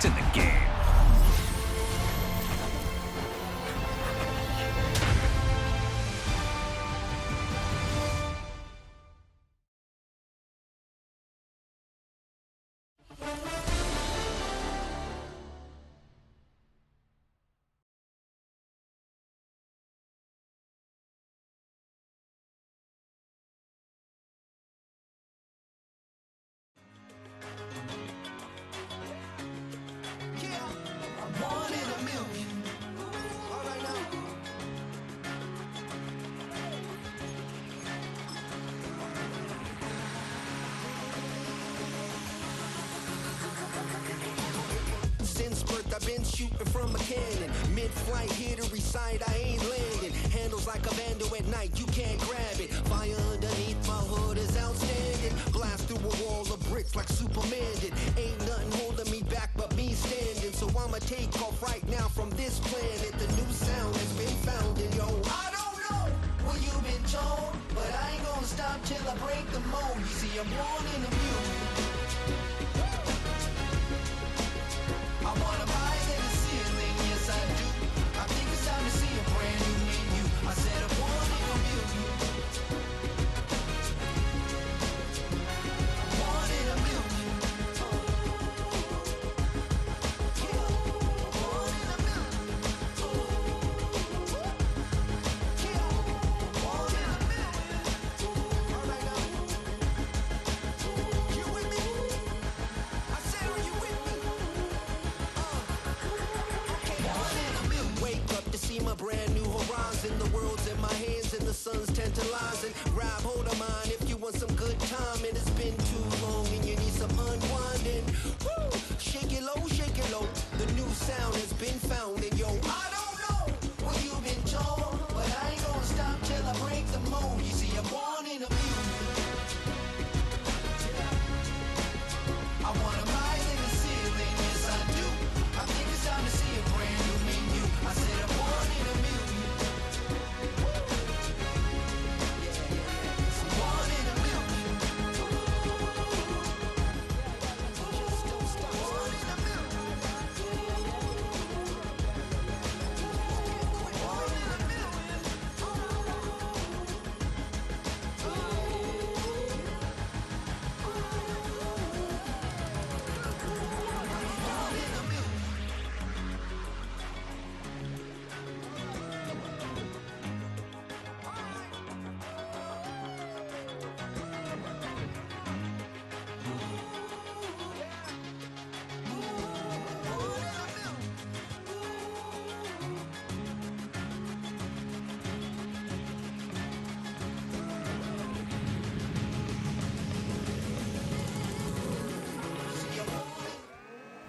in the game. Since birth I've been shooting from a cannon. Mid-flight here to recite, I ain't landing. Handles like a vandal at night, you can't grab it. Fire underneath my hood is outstanding. Blast through a wall of bricks like Superman did. Ain't nothing holding me back but me standing. So I'ma take off right now from this planet. The new sound has been found and yo, I don't know what you've been told, but I ain't gonna stop till I break the mold. You see, I'm born in the music. I wanna rise in the ceiling, yes I do. I think it's time to see a brand new menu. I said I'm born in a million. Born in a million. Born in a million. Born in a million. All right now. You with me? I said, are you with me? Wake up to see my brand new horizon. The world's in my hands and the sun's tantalizing. Grab hold of mine if you want some good time. And it's been too long and you need some unwinding. Woo! Shake it low. The new sound has been found. And yo, I don't know what you've been told, but I ain't gonna stop till I break the mold. You see, I'm born in a million. I wanna rise in the ceiling, yes I do. I think it's time to see a brand new menu. I said I'm born in a million. I'm born in a million. Just don't stop. Born in a million. Born in a million. Born in a million.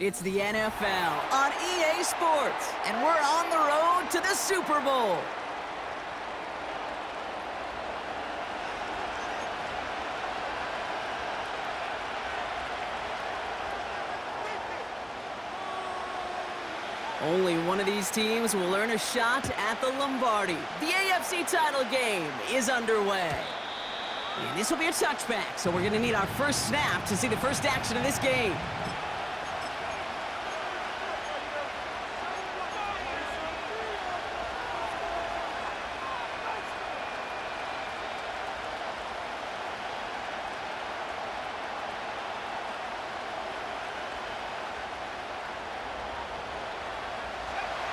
It's the NFL on EA Sports, and we're on the road to the Super Bowl. Only one of these teams will earn a shot at the Lombardi. The AFC title game is underway. And this will be a touchback, so we're going to need our first snap to see the first action of this game.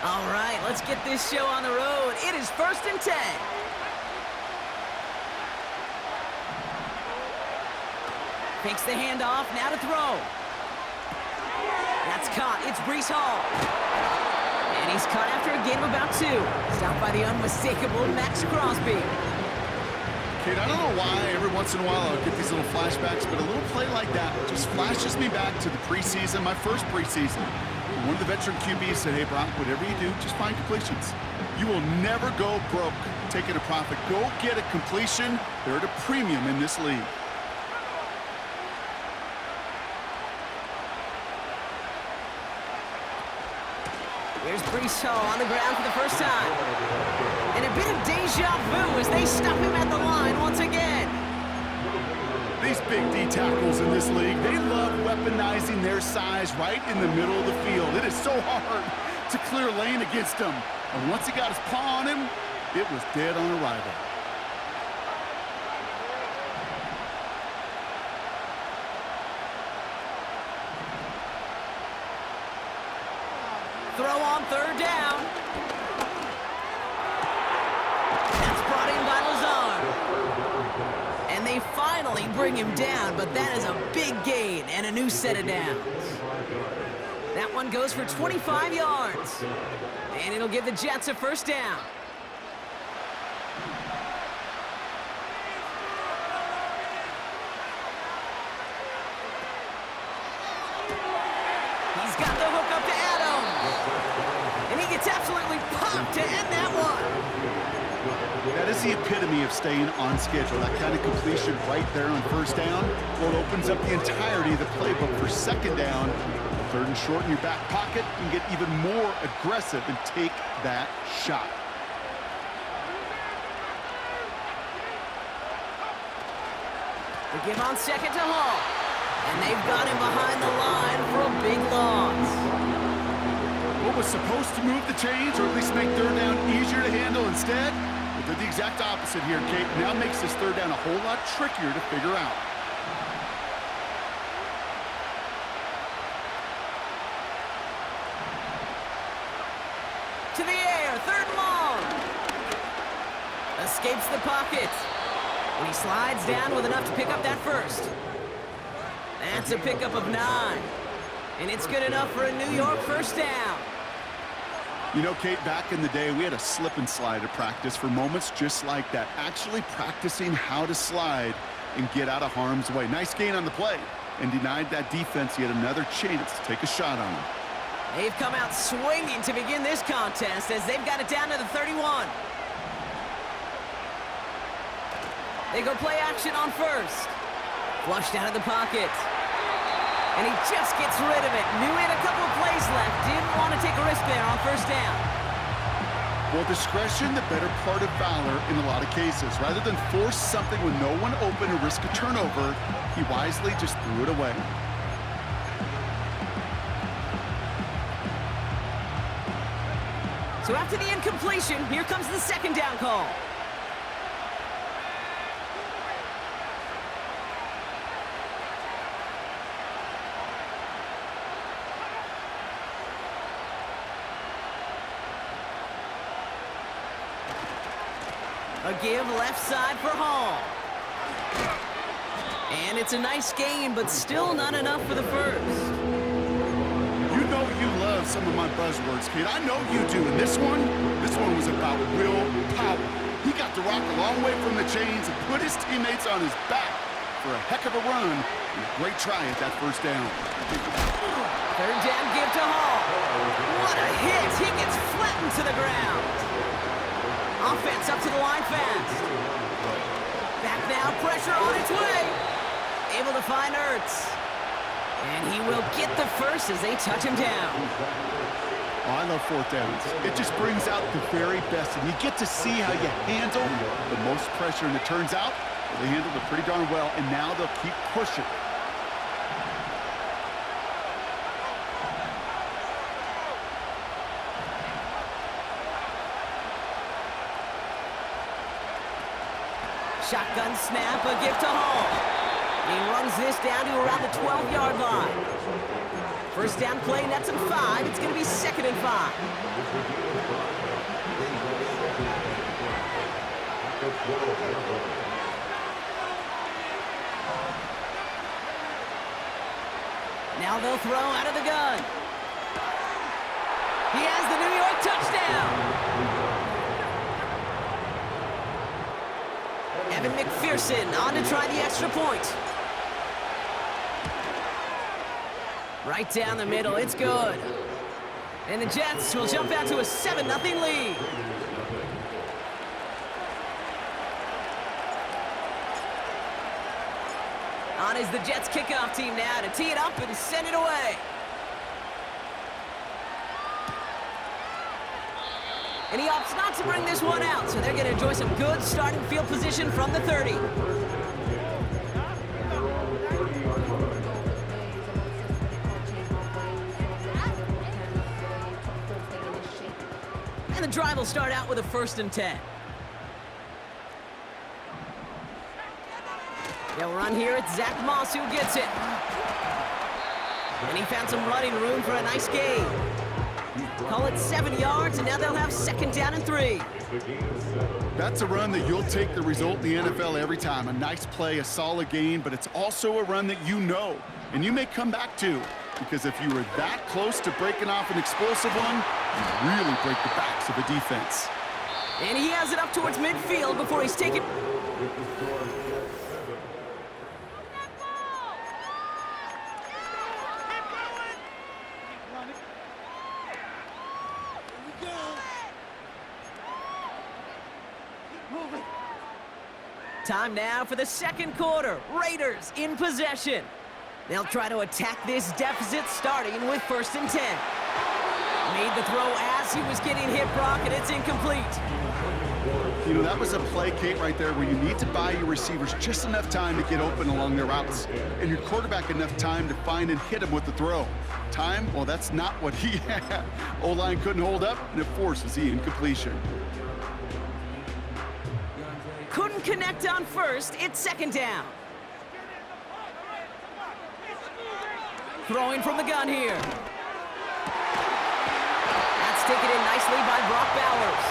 All right, let's get this show on the road. It is 1st and 10. Fakes the handoff, now to throw. That's caught, it's Breece Hall. And he's caught after a gain of about 2. Stopped by the unmistakable Max Crosby. Kate, I don't know why every once in a while I'll get these little flashbacks, but a little play like that just flashes me back to the preseason, my first preseason. One of the veteran QBs said, hey, Brock, whatever you do, just find completions. You will never go broke taking a profit. Go get a completion. They're at a premium in this league. Here's Breece Hall on the ground for the first time. And a bit of deja vu as they stop him at the line once again. These these big D tackles in this league. They love weaponizing their size right in the middle of the field. It is so hard to clear lane against him. And once he got his paw on him, it was dead on arrival. Throw on third down. That's brought in by Lazard. And they finally bring him down, but that is a big gain and a new set of downs. That one goes for 25 yards. And it'll give the Jets a first down. He's got the hook up to Adams. And he gets absolutely pumped to end that one. That is the epitome of staying on schedule. That kind of completion right there on first down. Well, it opens up the entirety of the playbook for second down. Third and short in your back pocket. You can get even more aggressive and take that shot. They give on second to Hall. And they've got him behind the line for a big loss. What was supposed to move the chains, or at least make third down easier to handle instead, well, did the exact opposite here, Kate. Now makes this third down a whole lot trickier to figure out. To the air, third and long. Escapes the pocket. And he slides down with enough to pick up that first. That's a pickup of 9. And it's good enough for a New York first down. You know, Kate, back in the day, we had a slip and slide at practice for moments just like that. Actually practicing how to slide and get out of harm's way. Nice gain on the play, and denied that defense yet another chance to take a shot on him. They've come out swinging to begin this contest as they've got it down to the 31. They go play action on first. Flushed out of the pocket. And he just gets rid of it. Knew he had a couple of plays left. Didn't want to take a risk there on first down. Well, discretion, the better part of valor in a lot of cases. Rather than force something with no one open and risk a turnover, he wisely just threw it away. So after the incompletion, here comes the second down call. A give left side for Hall. And it's a nice gain, but still not enough for the first. You know you love some of my buzzwords, kid. I know you do. And this one was about will power. He got the rock a long way from the chains and put his teammates on his back for a heck of a run and a great try at that first down. Third down give to Hall. What a hit! He gets flattened to the ground. Offense up to the line fast. Back now, pressure on its way. Able to find Ertz. And he will get the first as they touch him down. Oh, I love fourth downs. It just brings out the very best, and you get to see how you handle the most pressure, and it turns out they handled it pretty darn well, and now they'll keep pushing. Shotgun snap, a give to Hall. He runs this down to around the 12-yard line. First down play, nets him 5. It's going to be 2nd and 5. Now they'll throw out of the gun. He has the New York touchdown. Evan McPherson on to try the extra point. Right down the middle, it's good. And the Jets will jump out to a 7-0 lead. On is the Jets kickoff team now to tee it up and send it away. And he opts not to bring this one out, so they're going to enjoy some good starting field position from the 30. And the drive will start out with a 1st and 10. They'll run here. It's Zach Moss who gets it. And he found some running room for a nice gain. Call it 7 yards, and now they'll have 2nd down and 3. That's a run that you'll take the result in the NFL every time. A nice play, a solid gain, but it's also a run that you know, and you may come back to, because if you were that close to breaking off an explosive one, you really break the backs of a defense. And he has it up towards midfield before he's taken. Time now for the 2nd quarter. Raiders in possession. They'll try to attack this deficit starting with 1st and 10. Made the throw as he was getting hit, Brock, and it's incomplete. You know, that was a play, Kate, right there where you need to buy your receivers just enough time to get open along their routes, and your quarterback enough time to find and hit him with the throw. Time? Well, that's not what he had. O-line couldn't hold up, and it forces the incompletion. Couldn't connect on 1st. It's 2nd down. Throwing from the gun here. That's taken in nicely by Brock Bowers.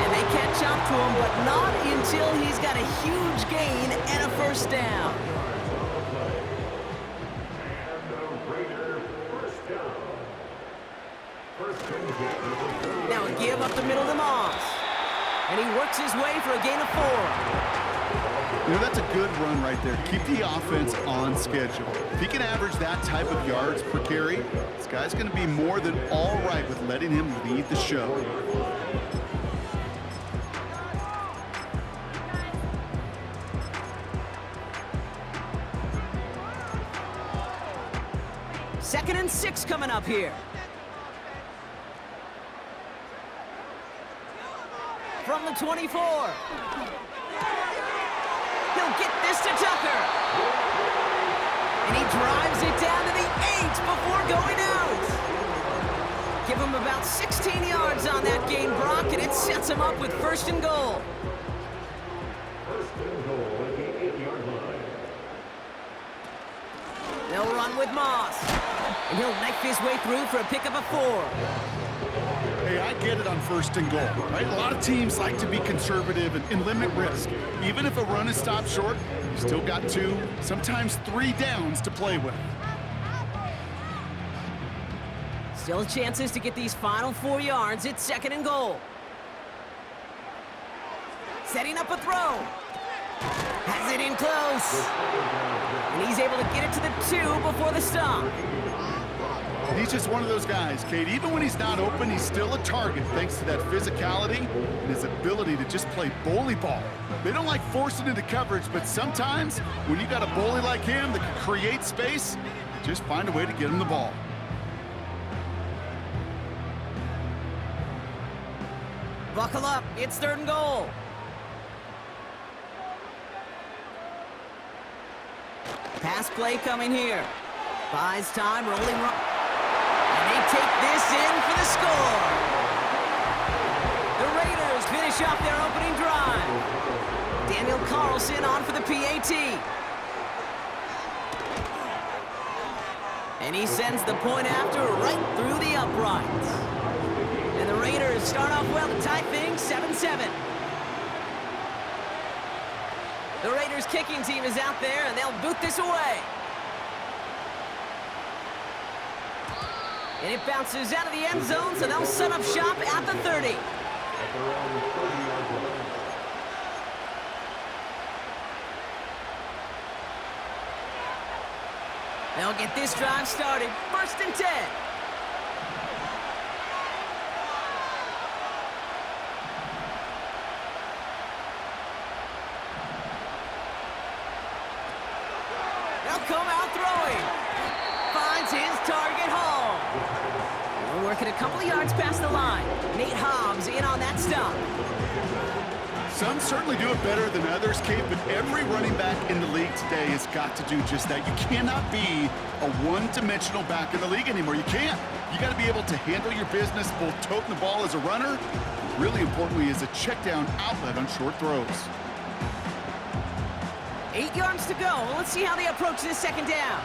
And they catch up to him, but not until he's got a huge gain and a 1st down. Now a give up the middle to Moss. And he works his way for a gain of 4. You know, that's a good run right there. Keep the offense on schedule. If he can average that type of yards per carry, this guy's going to be more than all right with letting him lead the show. Second and 6 coming up here. From the 24. He'll get this to Tucker. And he drives it down to the 8 before going out. Give him about 16 yards on that gain, Brock, and it sets him up with 1st and goal. They'll run with Moss. And he'll knife his way through for a pickup of 4. Hey, I get it on 1st and goal, right? A lot of teams like to be conservative and limit risk. Even if a run is stopped short, you still got 2, sometimes 3 downs to play with. Still chances to get these final 4 yards. It's 2nd and goal. Setting up a throw. Has it in close. And he's able to get it to the 2 before the stop. He's just one of those guys, Kate. Even when he's not open, he's still a target thanks to that physicality and his ability to just play bully ball. They don't like forcing into coverage, but sometimes when you got a bully like him that can create space, you just find a way to get him the ball. Buckle up. It's 3rd and goal. Pass play coming here. Buys time, rolling. And they take this in for the score. The Raiders finish off their opening drive. Daniel Carlson on for the PAT. And he sends the point after right through the uprights. And the Raiders start off well to tie things 7-7. The Raiders kicking team is out there, and they'll boot this away. And it bounces out of the end zone, so they'll set up shop at the 30. They'll get this drive started. 1st and 10. Come out throwing. Finds his target Hall. We're working a couple of yards past the line. Nate Hobbs in on that stop. Some certainly do it better than others, Kate, but every running back in the league today has got to do just that. You cannot be a one-dimensional back in the league anymore. You can't. You got to be able to handle your business, both toting the ball as a runner, really importantly as a check-down outlet on short throws. 8 yards to go. Let's see how they approach this second down.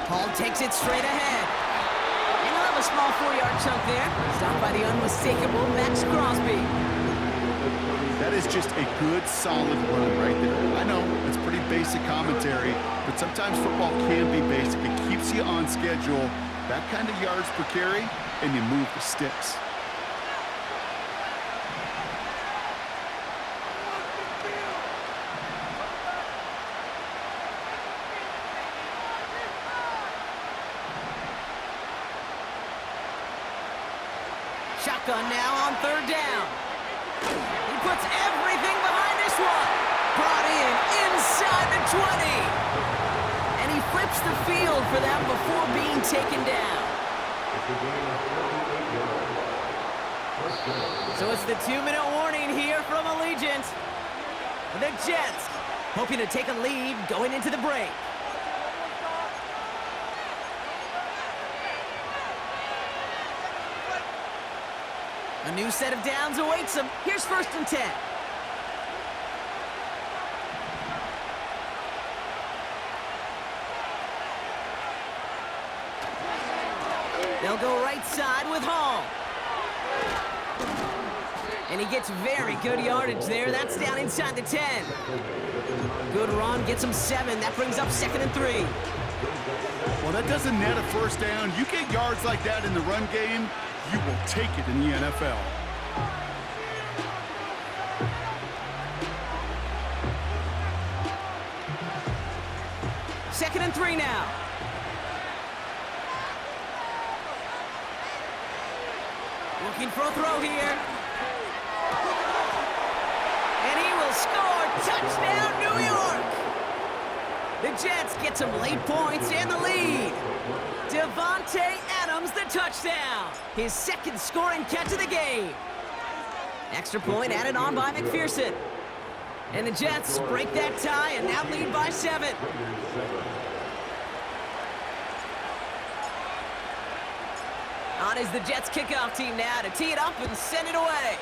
Hall takes it straight ahead. And he'll have a small 4-yard chunk there. Stopped by the unmistakable Max Crosby. That is just a good, solid run right there. I know, it's pretty basic commentary, but sometimes football can be basic. It keeps you on schedule, that kind of yards per carry, and you move the sticks. Shotgun now on third down. He puts everything behind this one. Brought in inside the 20. And he flips the field for them before being taken down. So it's the 2-minute warning here from Allegiant. The Jets hoping to take a lead going into the break. A new set of downs awaits them. Here's 1st and 10. They'll go right side with Hall. And he gets very good yardage there. That's down inside the 10. Good run, gets him 7. That brings up 2nd and 3. Well, that doesn't net a first down. You get yards like that in the run game, you will take it in the NFL. Second and 3 now. Looking for a throw here. And he will score. Touchdown, New York! The Jets get some late points and the lead. Devontae Adams, the touchdown. His 2nd scoring catch of the game. Extra point added on by McPherson. And the Jets break that tie and now lead by 7. On is the Jets kickoff team now to tee it up and send it away.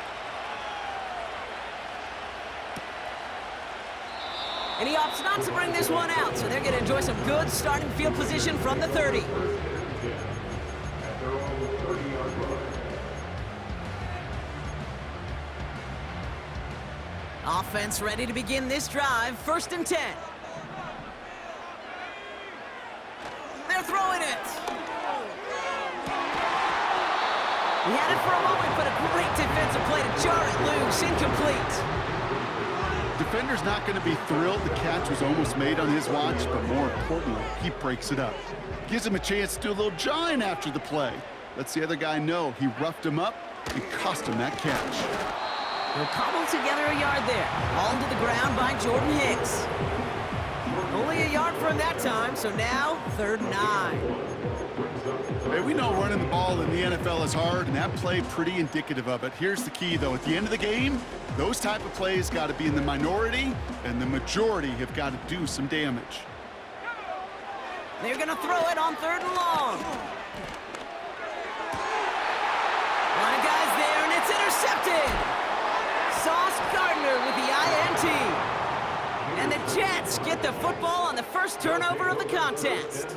And he opts not to bring this one out, so they're going to enjoy some good starting field position from the 30. Offense ready to begin this drive. 1st and 10. They're throwing it. He had it for a moment, but a great defensive play to jar it loose. Incomplete. Defender's not going to be thrilled the catch was almost made on his watch, but more importantly, he breaks it up. Gives him a chance to do a little jawing after the play. Lets the other guy know he roughed him up and cost him that catch. They'll cobble together a yard there. Hauled to the ground by Jordan Hicks. Only a yard for him that time, so now 3rd and 9. Hey, we know running the ball in the NFL is hard, and that play pretty indicative of it. Here's the key, though. At the end of the game, those type of plays got to be in the minority, and the majority have got to do some damage. They're going to throw it on 3rd and long. Line of guys there, and it's intercepted. Sauce Gardner with the INT. And the Jets get the football on the first turnover of the contest.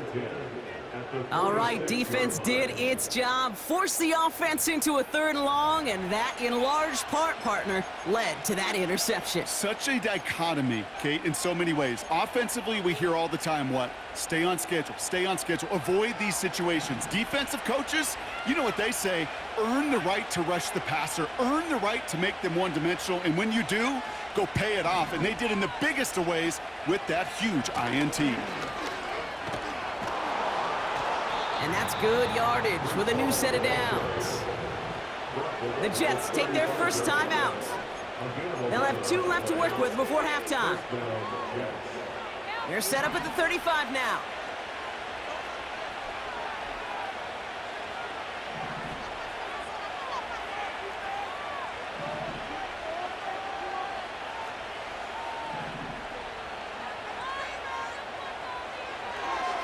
All right, defense did its job, forced the offense into a 3rd and long, and that, in large part, partner, led to that interception. Such a dichotomy, Kate, in so many ways. Offensively, we hear all the time what? Stay on schedule, avoid these situations. Defensive coaches, you know what they say, earn the right to rush the passer, earn the right to make them one-dimensional, and when you do, go pay it off. And they did in the biggest of ways with that huge INT. And that's good yardage with a new set of downs. The Jets take their first time out. They'll have 2 left to work with before halftime. They're set up at the 35 now.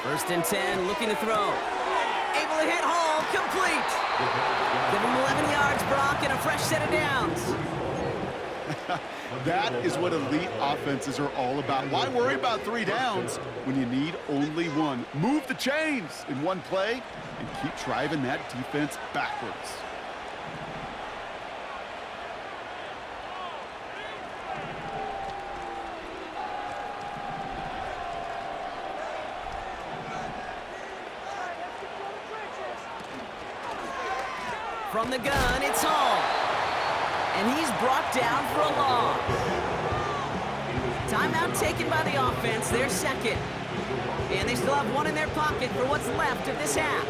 First and 10, looking to throw. Able to hit Hall, complete. Give him 11 yards, Brock, and a fresh set of downs. That is what elite offenses are all about. Why worry about 3 downs when you need only 1? Move the chains in 1 play and keep driving that defense backwards. From the gun, it's Hall. And he's brought down for a loss. Timeout taken by the offense, their second. And they still have 1 in their pocket for what's left of this half.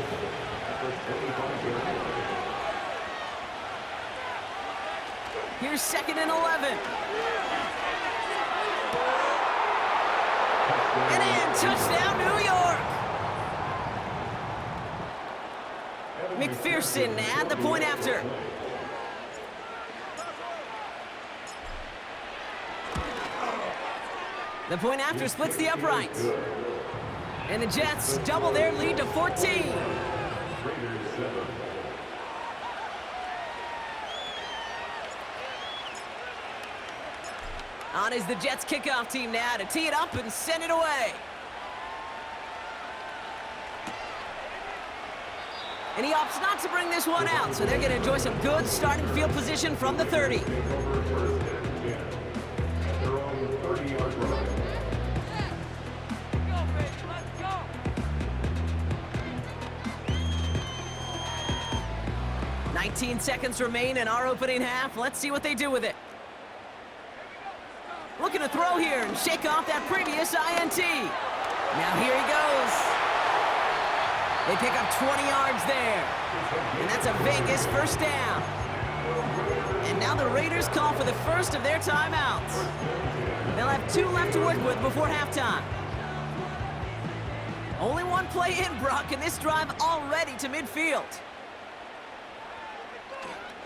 Here's 2nd and 11. And in, touchdown, New York! McPherson at the point after. The point after splits the uprights. And the Jets double their lead to 14. On is the Jets kickoff team now to tee it up and send it away. And he opts not to bring this one out, so they're going to enjoy some good starting field position from the 30. Their own 30-yard line. 19 seconds remain in our opening half. Let's see what they do with it. Looking to throw here and shake off that previous INT. Now here he goes. They pick up 20 yards there. And that's a Vegas first down. And now the Raiders call for the first of their timeouts. They'll have 2 left to work with before halftime. Only 1 play in, Brock, and this drive already to midfield.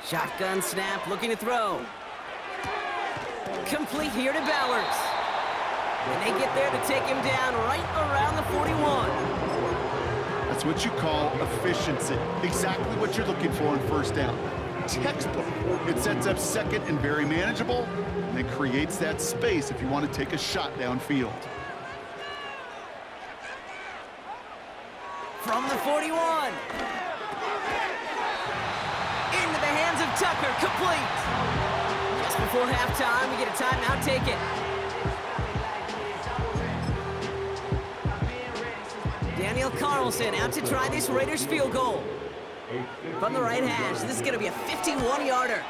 Shotgun snap, looking to throw. Complete here to Bowers. And they get there to take him down right around the 41. That's what you call efficiency. Exactly what you're looking for in first down. Textbook. It sets up second and very manageable, and then creates that space if you want to take a shot downfield. From the 41. Into the hands of Tucker, complete. Just before halftime, we get a timeout taken. Daniel Carlson out to try this Raiders field goal. From the right hash, this is going to be a 51-yarder.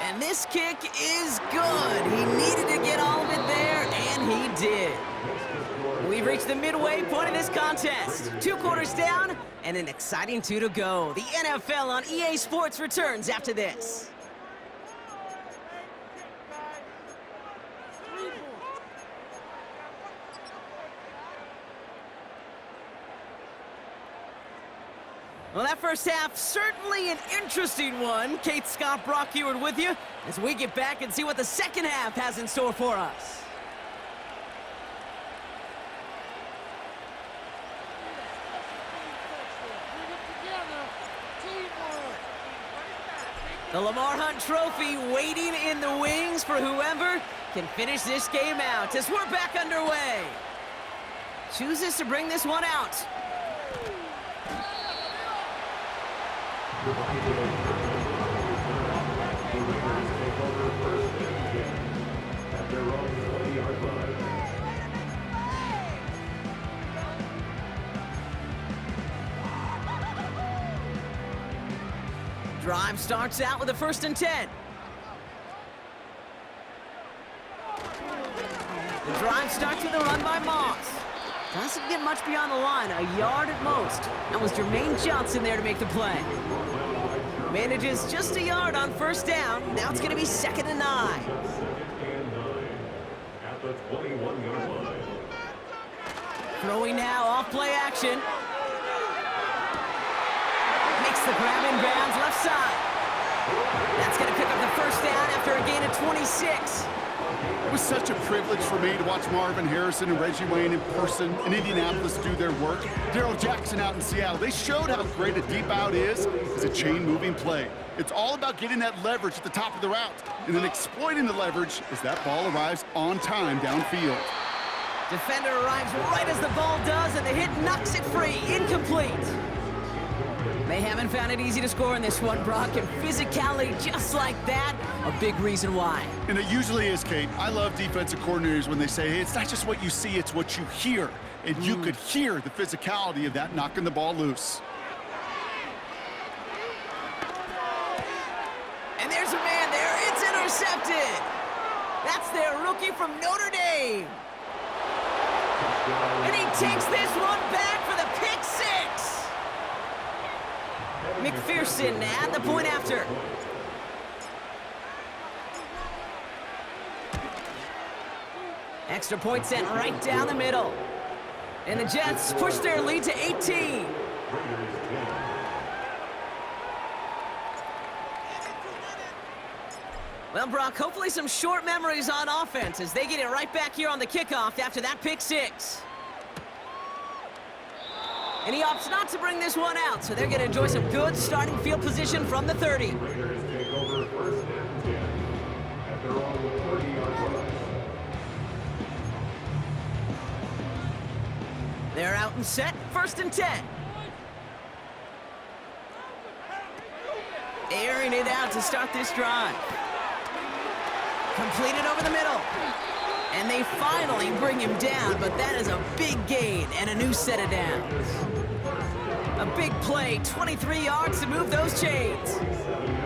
And this kick is good. He needed to get all of it there, and he did. We've reached the midway point of this contest. 2 quarters down, and an exciting 2 to go. The NFL on EA Sports returns after this. Well, that first half, certainly an interesting one. Kate Scott, Brock Huard with you as we get back and see what the second half has in store for us. The Lamar Hunt Trophy waiting in the wings for whoever can finish this game out as we're back underway. Chooses to bring this one out. Drive starts out with a 1st and 10. The drive starts with a run by Moss. Doesn't get much beyond the line, a yard at most. That was Jermaine Johnson there to make the play. Manages just a yard on first down. Now it's going to be 2nd and 9. At the 21-yard line. Throwing now, off play action. Makes the grab in bounds, left side. That's going to pick up the first down after a gain of 26. It was such a privilege for me to watch Marvin Harrison and Reggie Wayne in person in Indianapolis do their work. Darrell Jackson out in Seattle. They showed how great a deep out is as a chain-moving play. It's all about getting that leverage at the top of the route and then exploiting the leverage as that ball arrives on time downfield. Defender arrives right as the ball does, and the hit knocks it free. Incomplete. They haven't found it easy to score in this one, Brock, and physicality just like that, a big reason why. And it usually is, Kate. I love defensive coordinators when they say, hey, it's not just what you see, it's what you hear. And you could hear the physicality of that knocking the ball loose. And there's a man there. It's intercepted. That's their rookie from Notre Dame. And he takes this one back for the pick six. McPherson at the point after. Extra point sent right down the middle. And the Jets push their lead to 18. Well, Brock, hopefully some short memories on offense as they get it right back here on the kickoff after that pick six. And he opts not to bring this one out, so they're going to enjoy some good starting field position from the 30. Raiders take over 1st and 10 at their own 30-yard line. They're out and set, 1st and 10. Airing it out to start this drive. Completed over the middle. And they finally bring him down, but that is a big gain and a new set of downs. A big play, 23 yards to move those chains.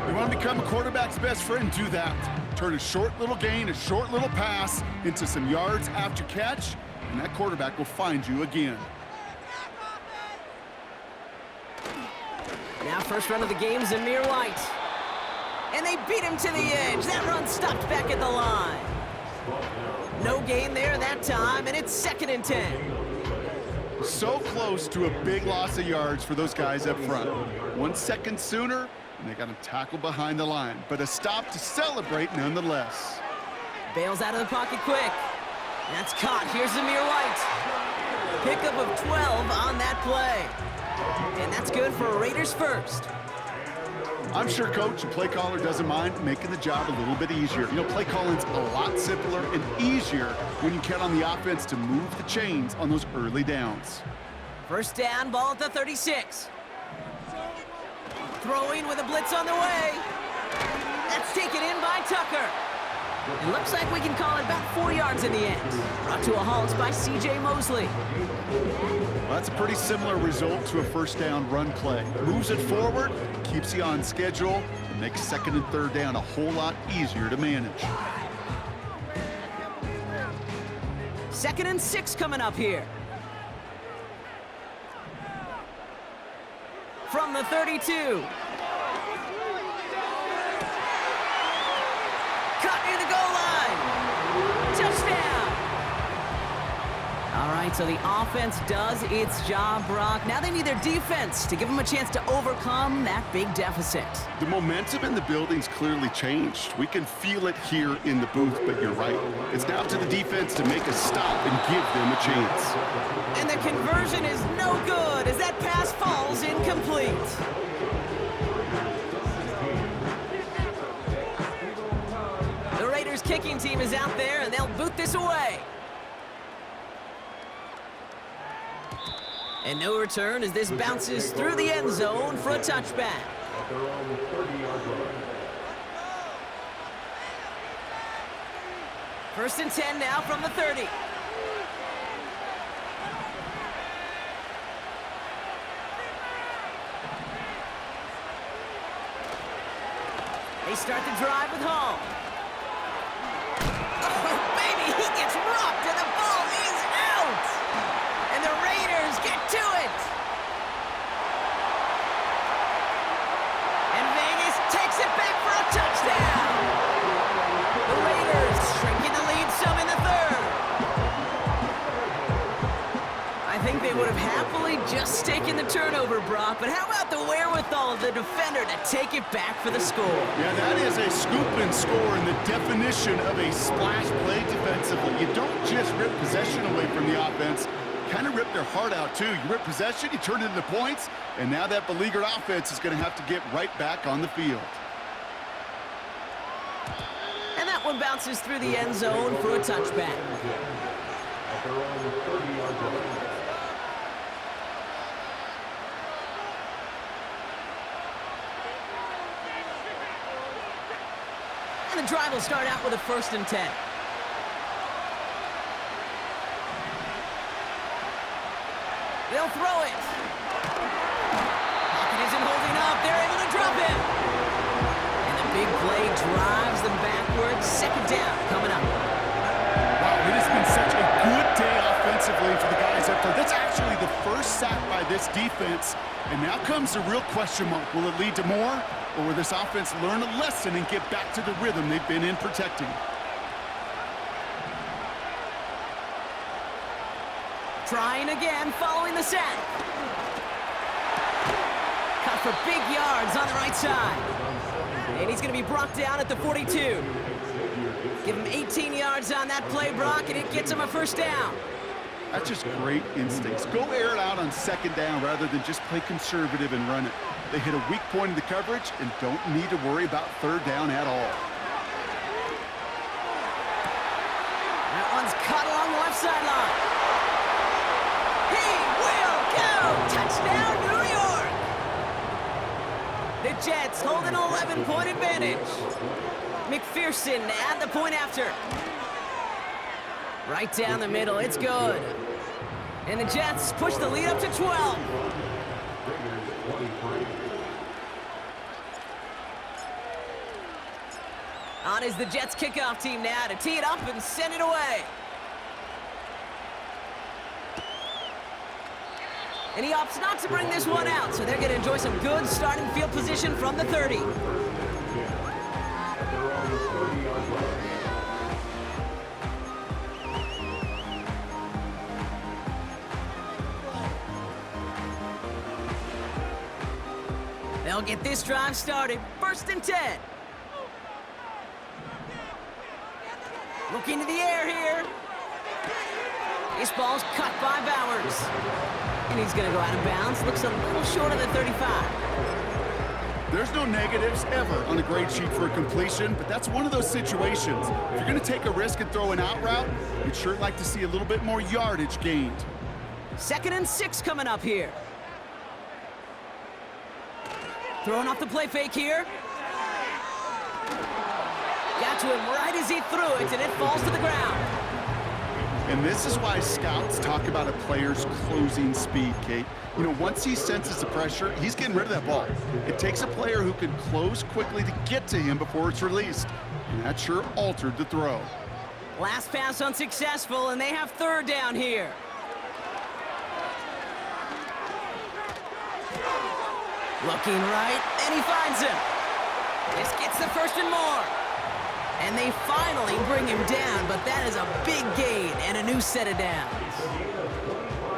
You want to become a quarterback's best friend, do that. Turn a short little gain, a short little pass into some yards after catch, and that quarterback will find you again. Now first run of the game, Zamir White. And they beat him to the edge. That run stopped back at the line. No gain there that time, and it's 2nd and 10. So close to a big loss of yards for those guys up front. 1 second sooner, and they got him tackled behind the line. But a stop to celebrate nonetheless. Bails out of the pocket quick. That's caught. Here's Zamir White. Pickup of 12 on that play. And that's good for Raiders first. I'm sure coach and play caller doesn't mind making the job a little bit easier. You know, play calling's a lot simpler and easier when you count on the offense to move the chains on those early downs. First down, ball at the 36. Throwing with a blitz on the way. That's taken in by Tucker. It looks like we can call it about 4 yards in the end. Brought to a halt by C.J. Mosley. Well, that's a pretty similar result to a first down run play. Moves it forward, keeps you on schedule, and makes 2nd and 3rd down a whole lot easier to manage. 2nd and 6 coming up here. From the 32. Cut near the goal line. Touchdown. All right, so the offense does its job, Brock. Now they need their defense to give them a chance to overcome that big deficit. The momentum in the building's clearly changed. We can feel it here in the booth, but you're right. It's now to the defense to make a stop and give them a chance. And the conversion is no good as that pass falls incomplete. The Raiders kicking team is out there, and they'll boot this away. And no return as this bounces through the end zone for a touchback. At their own 30-yard line. 1st and 10 now from the 30. They start the drive with Hall. Oh, baby, he gets rocked and the ball is out. And the Raiders get to it. And Vegas making the turnover, Brock, but how about the wherewithal of the defender to take it back for the score? Yeah, that is a scoop and score in the definition of a splash play defensively. You don't just rip possession away from the offense, kind of rip their heart out too. You rip possession, you turn it into points, and now that beleaguered offense is going to have to get right back on the field. And that one bounces through the end zone for a touchback. At their own 30-yard line. And the drive will start out with a 1st and 10. They'll throw it. Pocket isn't holding up. They're able to drop him. And the big play drives them backwards. 2nd down coming up. Wow, it has been such a good day offensively for the guys up there. That's actually the first sack by this defense. And now comes the real question mark. Will it lead to more? Or will this offense learn a lesson and get back to the rhythm they've been in protecting? Trying again, following the sack. Cut for big yards on the right side. And he's going to be brought down at the 42. Give him 18 yards on that play, Brock, and it gets him a 1st down. That's just great instincts. Go air it out on 2nd down rather than just play conservative and run it. They hit a weak point in the coverage and don't need to worry about 3rd down at all. That one's cut along the left sideline. He will go! Touchdown, New York! The Jets hold an 11-point advantage. McPherson at the point after. Right down the middle, it's good. And the Jets push the lead up to 12. On is the Jets kickoff team now to tee it up and send it away. And he opts not to bring this one out, so they're going to enjoy some good starting field position from the 30. At their own 30-yard line. They'll get this drive started. 1st and 10. Look into the air here. This ball's cut by Bowers. And he's going to go out of bounds. Looks a little short of the 35. There's no negatives ever on a grade sheet for a completion, but that's one of those situations. If you're going to take a risk and throw an out route, you'd sure like to see a little bit more yardage gained. 2nd and 6 coming up here. Throwing off the play fake here. Got to him right as he threw it, and it falls to the ground. And this is why scouts talk about a player's closing speed, Kate. You know, once he senses the pressure, he's getting rid of that ball. It takes a player who can close quickly to get to him before it's released. And that sure altered the throw. Last pass unsuccessful, and they have 3rd down here. Looking right, and he finds him. This gets the 1st and more. And they finally bring him down, but that is a big gain and a new set of downs.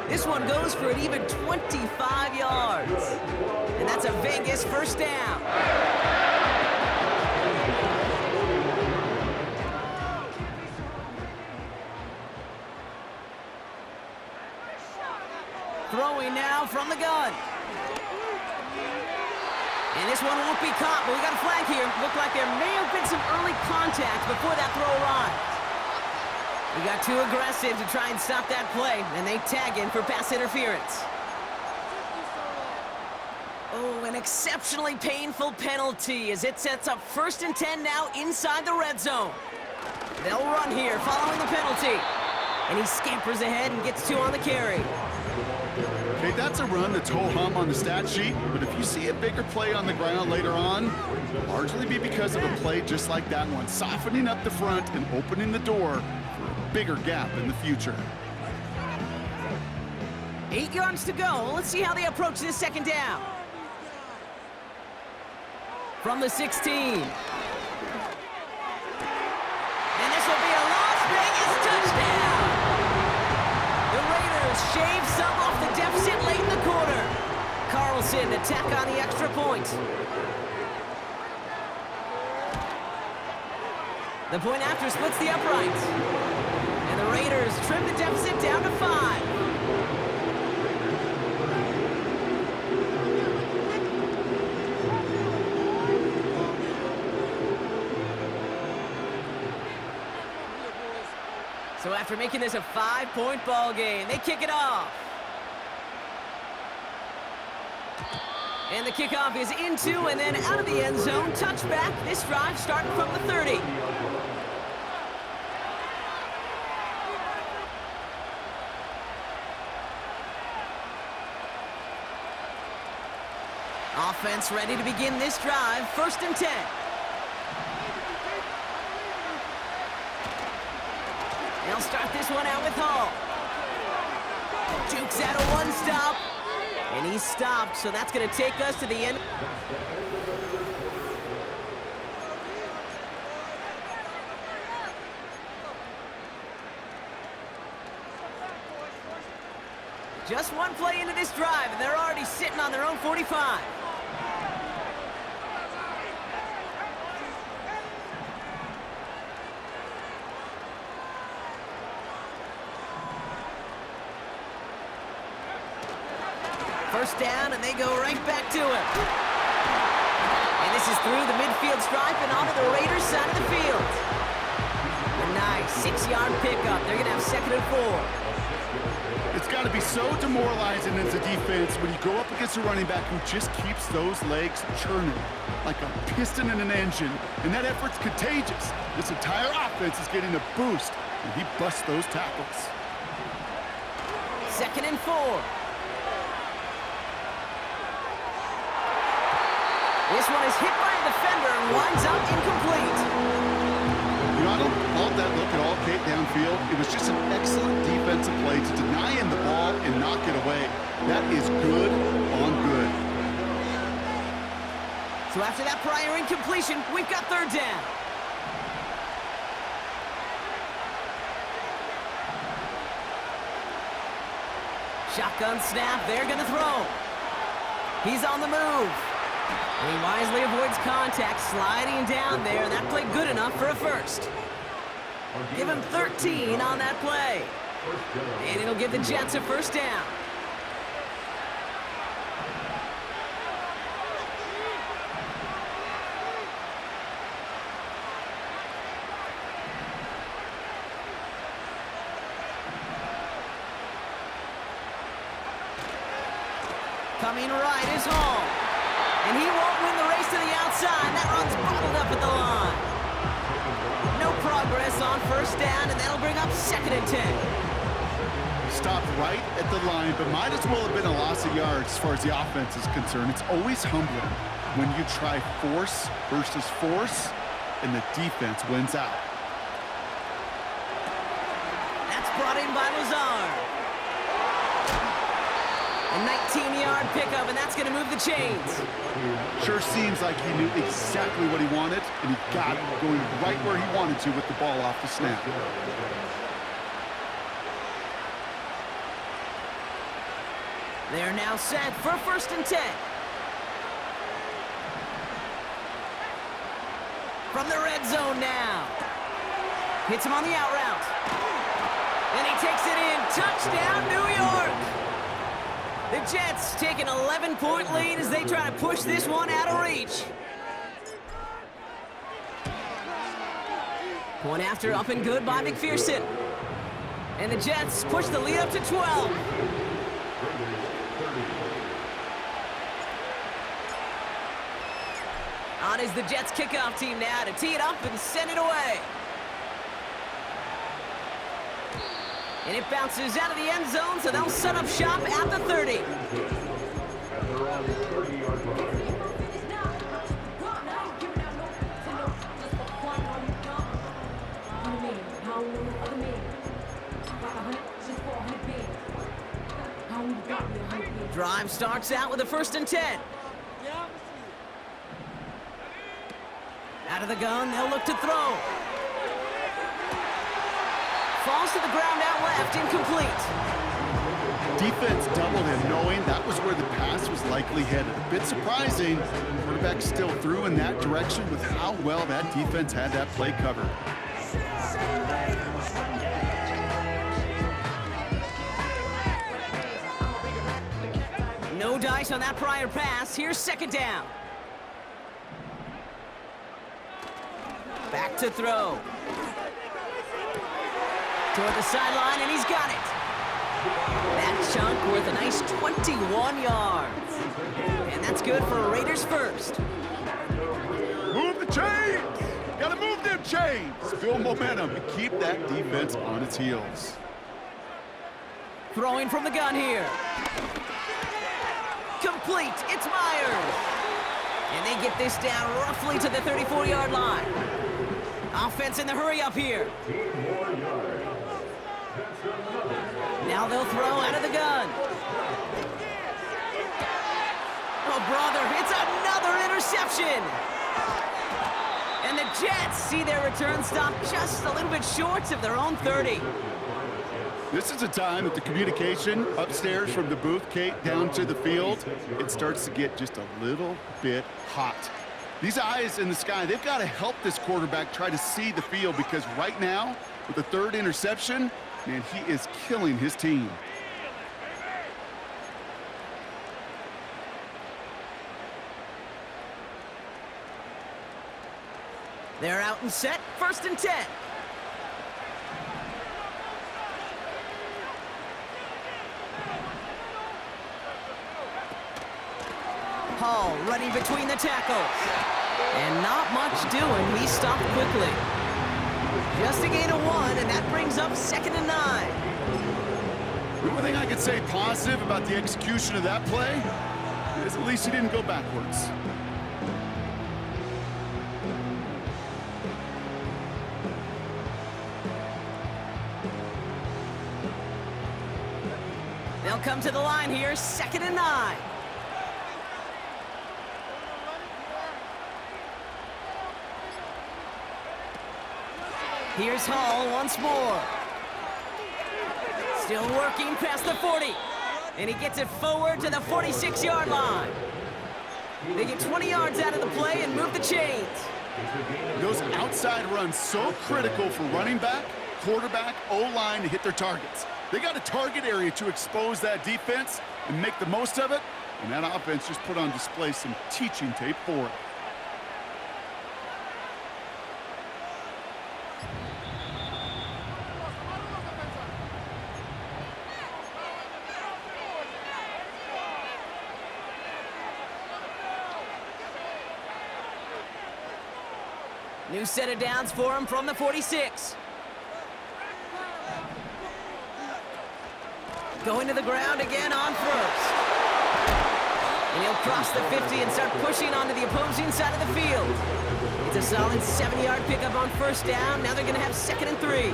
This one goes for an even 25 yards. And that's a Vegas 1st down. Throwing now from the gun. And this one won't be caught, but we got a flag here. Looked like there may have been some early contact before that throw arrived. We got too aggressive to try and stop that play, and they tag in for pass interference. Oh, an exceptionally painful penalty as it sets up 1st and 10 now inside the red zone. They'll run here following the penalty. And he scampers ahead and gets 2 on the carry. Okay, that's a run that's ho-hum on the stat sheet, but if you see a bigger play on the ground later on, it'll largely be because of a play just like that one, softening up the front and opening the door for a bigger gap in the future. 8 yards to go. Let's see how they approach this 2nd down. From the 16. And this will be a Las Vegas touchdown. The Raiders shave some off the deficit late in the quarter. McPherson to tack on the extra point. The point after splits the uprights. And the Raiders trim the deficit down to 5. So after making this a 5-point ball game, they kick it off. And the kickoff is into and then out of the end zone. Touchback. This drive starting from the 30. Offense ready to begin this drive. 1st and 10. They'll start this one out with Hall. Jukes out a one-stop. And he's stopped, so that's going to take us to the end. Just one play into this drive, and they're already sitting on their own 45. First down, and they go right back to it. And this is through the midfield stripe and onto the Raiders' side of the field. A nice 6-yard pickup. They're going to have 2nd and 4. It's got to be so demoralizing as a defense when you go up against a running back who just keeps those legs churning like a piston in an engine, and that effort's contagious. This entire offense is getting a boost, and he busts those tackles. 2nd and 4. This one is hit by a defender and winds up incomplete. You know, I don't fault that look at all, Kate, downfield. It was just an excellent defensive play to deny him the ball and knock it away. That is good on good. So after that prior incompletion, we've got 3rd down. Shotgun snap, they're going to throw. He's on the move. And he wisely avoids contact, sliding down there. That played good enough for a first. Give him 13 on that play. And it'll give the Jets a 1st down. Coming right is Hall. And he won't win the race to the outside. That run's bottled up at the line. No progress on 1st down, and that'll bring up 2nd and 10. Stopped right at the line, but might as well have been a loss of yards as far as the offense is concerned. It's always humbling when you try force versus force, and the defense wins out. That's brought in by Lazard. A 19-yard pickup, and that's going to move the chains. Sure seems like he knew exactly what he wanted, and he got it going right where he wanted to with the ball off the snap. They're now set for 1st and 10. From the red zone now. Hits him on the out route. And he takes it in. Touchdown, New York! The Jets take an 11-point lead as they try to push this one out of reach. Point after up and good by McPherson. And the Jets push the lead up to 12. On is the Jets kickoff team now to tee it up and send it away. And it bounces out of the end zone, so they'll set up shop at the 30. And they're on the 30-yard line. Drive starts out with a 1st and 10. Out of the gun, they'll look to throw. Falls to the ground out left, incomplete. Defense doubled him, knowing that was where the pass was likely headed. A bit surprising, quarterback still threw in that direction with how well that defense had that play covered. No dice on that prior pass. Here's second down. Back to throw. Toward the sideline, and he's got it. That chunk worth a nice 21 yards. And that's good for Raiders first. Move the chains! Gotta move them chains! Build momentum and keep that defense on its heels. Throwing from the gun here. Complete, it's Myers. And they get this down roughly to the 34-yard line. Offense in the hurry up here. Now they'll throw out of the gun. Oh, brother, it's another interception. And the Jets see their return stop just a little bit short of their own 30. This is a time that the communication upstairs from the booth, Kate, down to the field, it starts to get just a little bit hot. These eyes in the sky, they've got to help this quarterback try to see the field, because right now, with the third interception, man, he is killing his team. They're out and set, 1st and 10. Hall running between the tackles. And not much doing. He stopped quickly. Just a gain of 1, and that brings up 2nd and 9. The only thing I could say positive about the execution of that play is at least he didn't go backwards. They'll come to the line here, 2nd and 9. Here's Hall once more. Still working past the 40. And he gets it forward to the 46-yard line. They get 20 yards out of the play and move the chains. Those outside runs so critical for running back, quarterback, O-line to hit their targets. They got a target area to expose that defense and make the most of it, and that offense just put on display some teaching tape for it. New set of downs for him from the 46. Going to the ground again on first. And he'll cross the 50 and start pushing onto the opposing side of the field. It's a solid 7-yard pickup on 1st down. Now they're going to have 2nd and 3.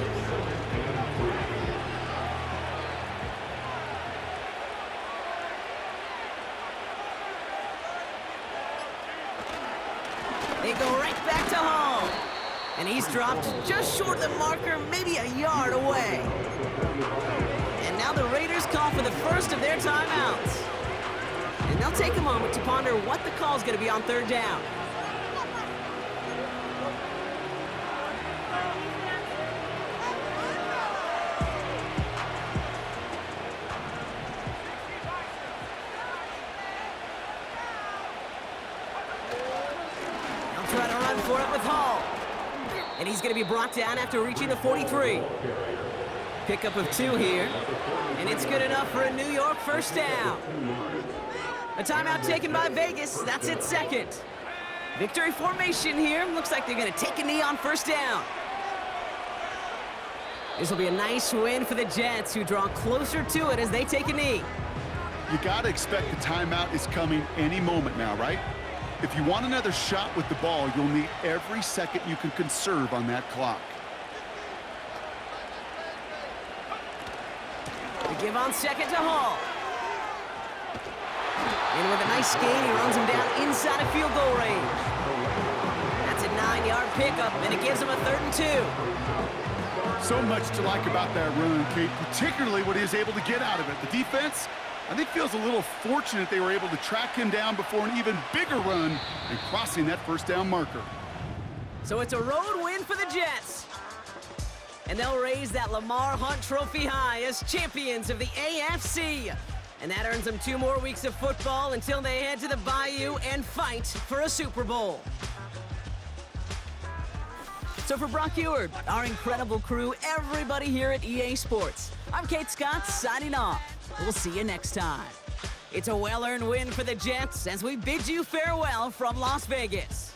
They go right back to Hall. And he's dropped just short of the marker, maybe a yard away. And now the Raiders call for the first of their timeouts. And they'll take a moment to ponder what the call's going to be on 3rd down. They'll try to run for it with Hall. And he's going to be brought down after reaching the 43. Pickup of 2 here. And it's good enough for a New York 1st down. A timeout taken by Vegas. That's its 2nd. Victory formation here. Looks like they're going to take a knee on 1st down. This will be a nice win for the Jets, who draw closer to it as they take a knee. You got to expect the timeout is coming any moment now, right? If you want another shot with the ball, you'll need every second you can conserve on that clock. They give on 2nd to Hall. And with a nice gain, he runs him down inside of field goal range. That's a 9-yard pickup, and it gives him a 3rd and 2. So much to like about that run, Kate, particularly what he was able to get out of it. The defense, I think, feels a little fortunate they were able to track him down before an even bigger run and crossing that first down marker. So it's a road win for the Jets. And they'll raise that Lamar Hunt Trophy high as champions of the AFC. And that earns them 2 more weeks of football until they head to the Bayou and fight for a Super Bowl. So for Brock Eward, our incredible crew, everybody here at EA Sports, I'm Kate Scott signing off. We'll see you next time. It's a well-earned win for the Jets as we bid you farewell from Las Vegas.